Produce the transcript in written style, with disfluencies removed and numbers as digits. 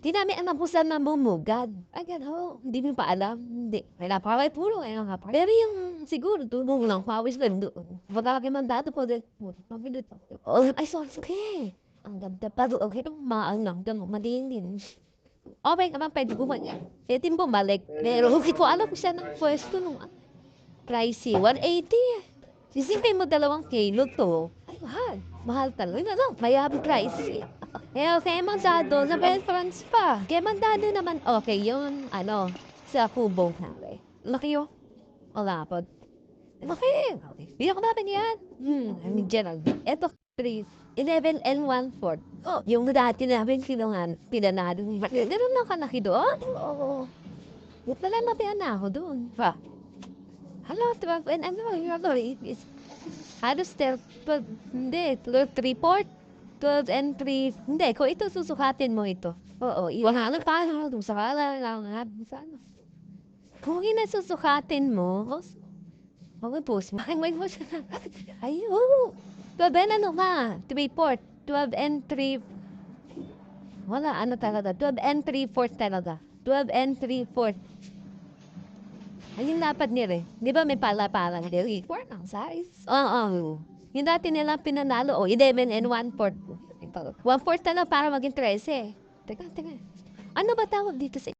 Di namin alam kung saan namumugad. Ay gano'n, hindi mo pa alam, hindi. May napakatulong, ayun nga pa. Pero yung siguro tulong lang, pawis lang doon. Pagka mandado po din, mabilis. Oh, ay sorry. Ang ganda pa doon, okay, maangang gano'n, malinis. Okay naman, pwede bumalik. Pwede bumalik. Pero hindi ko alam kung saan ang pwesto nung pricey, 180. Sisipin mo 2 kilo to. Ay, mahal. Mahal talaga. Yun na lang, mayabang pricey. Eh, okay, mandado sa Belfrance pa. Kaya mandado naman, okay, yun, sa Kubo. Okay. Laki yun. Wala po. Laki. Okay. Biyak natin yan. General. Eto, 11 and 1/4. Oh, yung dati namin pinanado. Ganun lang kalaki doon. Oo. Yung pala mapiana ako doon. Pa. Hello, 12 and halos 12, hindi, 3/4. 12 and 3, hindi, kung ito susukatin mo ito. Oo, wala na paano, kung sakala lang, sana. Kung susukatin mo, okay po, may mo siya. Ayun. 12 and ano ka? 3/4. 12 and 3, wala, talaga. 12 and 3/4 talaga. 12 and 3/4. Ayun lapad nila eh. Di ba may pala-palang dili? 4 ang size. Oo. Yung dati nila pinanalo, 11 and 1/4. 1/4 na lang para maging 13. Teka. Ano ba tawag dito sa